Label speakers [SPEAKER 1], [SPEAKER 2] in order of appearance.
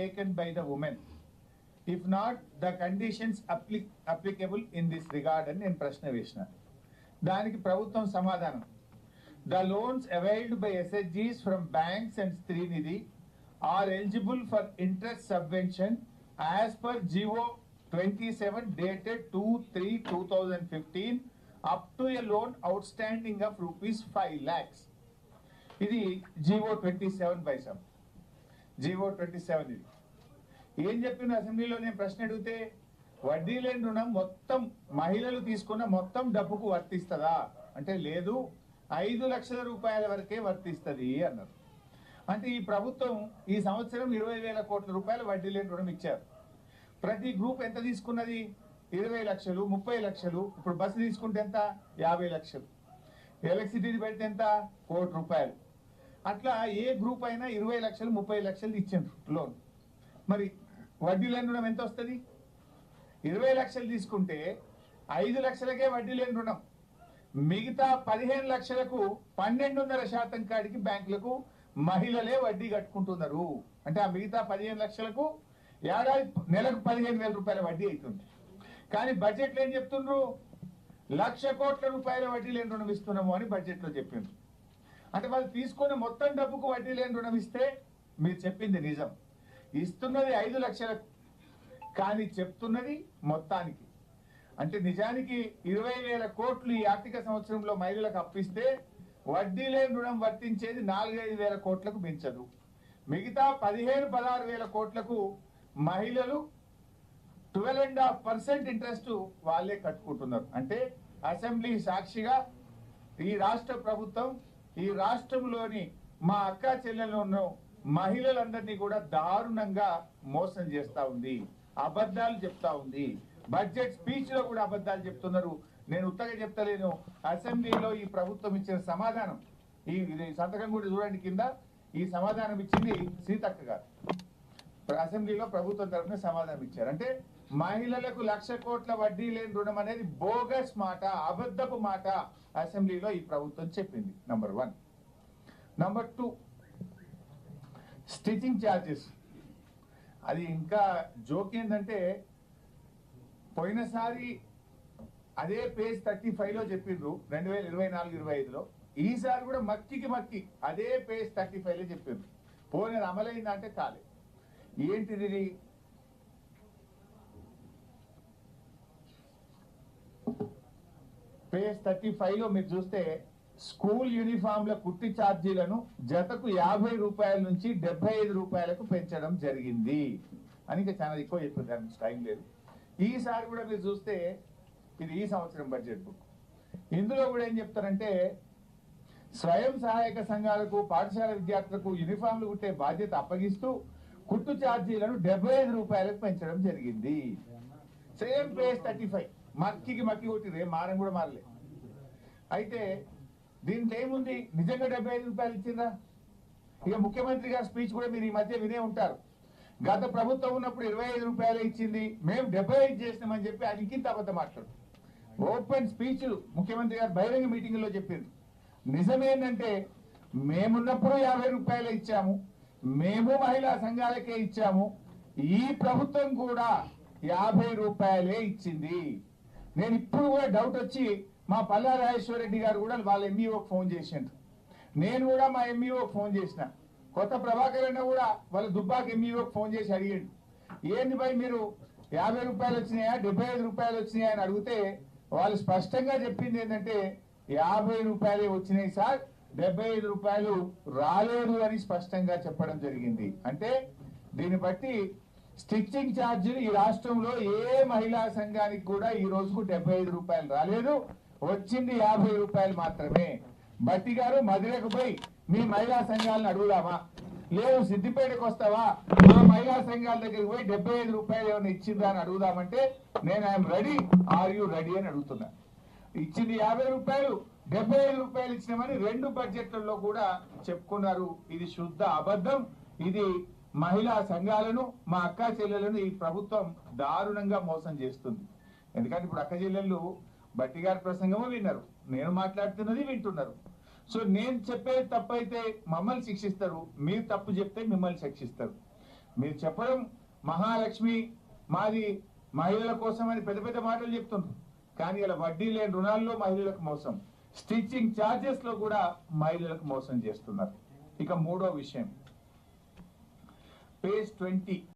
[SPEAKER 1] taken by the women? If not, the conditions applicable in this regard అని నేను ప్రశ్న వేసిన. దానికి ప్రభుత్వం సమాధానం, the loans availed by SHGs from banks and Srinidhi are eligible for interest subvention as per GO 27 dated 2/3/2015 up to a loan outstanding of rupees 5 lakhs. ఇది GO 27 by some. GO 27 ఇది. ఏం చెప్పింది అసెంబ్లీలో నేను ప్రశ్న అడిగితే, వడ్డీ లేని రుణం మొత్తం మహిళలు తీసుకున్న మొత్తం డబ్బుకు వర్తిస్తుందా అంటే లేదు, 5 లక్షల రూపాయల వరకే వర్తిస్తుంది అన్నారు. అంటే ఈ ప్రభుత్వం ఈ సంవత్సరం 20,000 కోట్ల రూపాయలు వడ్డీ లేని రుణం ఇచ్చారు. ప్రతి గ్రూప్ ఎంత తీసుకున్నది? 20 లక్షలు, 30 లక్షలు. ఇప్పుడు బస్సు తీసుకుంటే ఎంత? 50 లక్షలు. ఎలక్ట్రిసిటీ పెడితే ఎంత? 1 కోటి రూపాయలు. అట్లా ఏ గ్రూప్ అయినా 20 లక్షలు, 30 లక్షలు ఇచ్చారు లోన్. మరి వడ్డీ లేని రుణం ఎంత వస్తుంది? 20 లక్షలు తీసుకుంటే 5 లక్షలకే వడ్డీ లేని రుణం. మిగతా 15 లక్షలకు 12.5% కాడికి బ్యాంకులకు మహిళలే వడ్డీ కట్టుకుంటున్నారు. అంటే ఆ మిగతా 15 లక్షలకు ఏడాది నెలకు 15,000 రూపాయల వడ్డీ అవుతుంది. కానీ బడ్జెట్లో ఏం చెప్తున్నారు? 1,00,000 కోట్ల రూపాయల వడ్డీ లేని రుణం ఇస్తున్నాము అని బడ్జెట్లో చెప్పిండ్రు. అంటే వాళ్ళు తీసుకున్న మొత్తం డబ్బుకు వడ్డీ లేని రుణం ఇస్తే మీరు చెప్పింది నిజం, ఇస్తున్నది 5 లక్షలకు, కానీ చెప్తున్నది మొత్తానికి. అంటే నిజానికి 20,000 కోట్లు ఈ ఆర్థిక సంవత్సరంలో మహిళలకు అప్పిస్తే వడ్డీ లేని రుణం వర్తించేది 4,000-5,000 కోట్లకు పెంచదు. మిగతా 15,000-16,000 కోట్లకు మహిళలు 12.5% ఇంట్రెస్ట్ వాళ్ళే కట్టుకుంటున్నారు. అంటే అసెంబ్లీ సాక్షిగా ఈ రాష్ట్ర ప్రభుత్వం ఈ రాష్ట్రంలోని మా అక్క చెల్లెలను మహిళలందరినీ కూడా దారుణంగా మోసం చేస్తా ఉంది, అబద్ధాలు చెప్తా ఉంది. బడ్జెట్ స్పీచ్ లో కూడా అబద్ధాలు చెప్తున్నారు. నేను ఉత్తగా చెప్తలేను. అసెంబ్లీలో ఈ ప్రభుత్వం ఇచ్చిన సమాధానం, ఈ సంతకం కూడా చూడండి కింద, ఈ సమాధానం ఇచ్చింది సీతక్క గారు. అసెంబ్లీలో ప్రభుత్వం తరఫున సమాధానం ఇచ్చారు. అంటే మహిళలకు 1,00,000 కోట్ల వడ్డీ లేని రుణం అనేది బోగస్ మాట, అబద్ధపు మాట అసెంబ్లీలో ఈ ప్రభుత్వం చెప్పింది. నంబర్ 1. Number 2, stitching charges. అది ఇంకా జోక్ ఏంటంటే, పోయినసారి అదే పేజ్ 35లో చెప్పిండ్రు 2024-25లో, ఈసారి కూడా మక్కి అదే పేజ్ 35లో చెప్పిండ్రు. పోనీ అమలైందంటే కాలే. ఏంటిది? పేజ్ 35లో మీరు చూస్తే స్కూల్ యూనిఫామ్ల కుట్టి ఛార్జీలను జతకు 50 రూపాయల నుంచి 75 రూపాయలకు పెంచడం జరిగింది అని ఇంకా చాలా ఎక్కువ చెప్పింది, దానికి టైం లేదు. ఈసారి కూడా మీరు చూస్తే ఇది ఈ సంవత్సరం బడ్జెట్ బుక్, ఇందులో కూడా ఏం చెప్తారంటే, స్వయం సహాయక సంఘాలకు పాఠశాల విద్యార్థులకు యూనిఫామ్లు కుట్టే బాధ్యత అప్పగిస్తూ కుట్టు ఛార్జీలను 75 రూపాయలకు పెంచడం జరిగింది. సేమ్ పేజ్ 35 మక్కి కొట్టిరే, మారం కూడా మారలే. అయితే దీంట్లో ఏముంది? నిజంగా 75 రూపాయలు ఇచ్చిందా? ఇక ముఖ్యమంత్రి గారి స్పీచ్ కూడా మీరు ఈ మధ్య వినే ఉంటారు. గత ప్రభుత్వం ఉన్నప్పుడు 25 రూపాయలు ఇచ్చింది, మేము 75 చేసినామని చెప్పి అది ఇంకింత అబద్ధం మాట్లాడు. ఓపెన్ స్పీచ్ ముఖ్యమంత్రి గారు బహిరంగ మీటింగ్ లో చెప్పింది. నిజమేంటంటే మేమున్నప్పుడు 50 రూపాయలు ఇచ్చాము, మేము మహిళా సంఘాలకే ఇచ్చాము, ఈ ప్రభుత్వం కూడా 50 రూపాయలే ఇచ్చింది. నేను ఇప్పుడు కూడా డౌట్ వచ్చి మా పల్లా రాజేశ్వర రెడ్డి గారు కూడా వాళ్ళ ఎంఈఓకి ఫోన్ చేసిండ్రు, నేను కూడా మా ఎంఈఓకి ఫోన్ చేసిన, కొత్త ప్రభాకర్ అన్న కూడా వాళ్ళ దుబ్బాకి ఎంఈఓకి ఫోన్ చేసి అడిగిండు, ఏంది భయ్ మీరు 50 రూపాయలు వచ్చినాయా 75 రూపాయలు వచ్చినాయా అని అడిగితే వాళ్ళు స్పష్టంగా చెప్పింది ఏంటంటే 50 రూపాయలే వచ్చినాయి సార్, 75 రూపాయలు రాలేదు అని స్పష్టంగా చెప్పడం జరిగింది. అంటే దీన్ని బట్టి స్టిచ్చింగ్ ఛార్జీలు ఈ రాష్ట్రంలో ఏ మహిళా సంఘానికి కూడా ఈ రోజుకు 75 రూపాయలు రాలేదు, వచ్చింది 50 రూపాయలు మాత్రమే. బట్టి గారు మధురకు పోయి మీ మహిళా సంఘాలను అడుగుదామా, లేదు సిద్దిపేటకు వస్తావా, మా మహిళా సంఘాల దగ్గరికి పోయి 75 రూపాయలు ఏమైనా ఇచ్చిందా అని అడుగుదామంటే నేను I'm ready, are you ready అని అడుగుతున్నా. ఇచ్చింది 50 రూపాయలు, 75 రూపాయలు ఇచ్చినామని 2 బడ్జెట్లలో కూడా చెప్పుకున్నారు. ఇది శుద్ధ అబద్ధం. ఇది మహిళా సంఘాలను, మా అక్క చెల్లెలను ఈ ప్రభుత్వం దారుణంగా మోసం చేస్తుంది. ఎందుకంటే ఇప్పుడు అక్క చెల్లెళ్ళు బట్టి గారి ప్రసంగము విన్నారు, నేను మాట్లాడుతున్నది వింటున్నారు. సో నేను చెప్పేది తప్పైతే మమ్మల్ని శిక్షిస్తారు, మీరు తప్పు చెప్తే మిమ్మల్ని శిక్షిస్తారు. మీరు చెప్పడం మహాలక్ష్మి మాది మహిళల కోసం అని పెద్ద పెద్ద మాటలు చెప్తున్నారు, కానీ ఇలా వడ్డీ లేని రుణాల్లో మహిళలకు మోసం, స్టిచ్చింగ్ ఛార్జెస్ లో కూడా మహిళలకు మోసం చేస్తున్నారు. ఇక మూడో విషయం, పేజ్ 20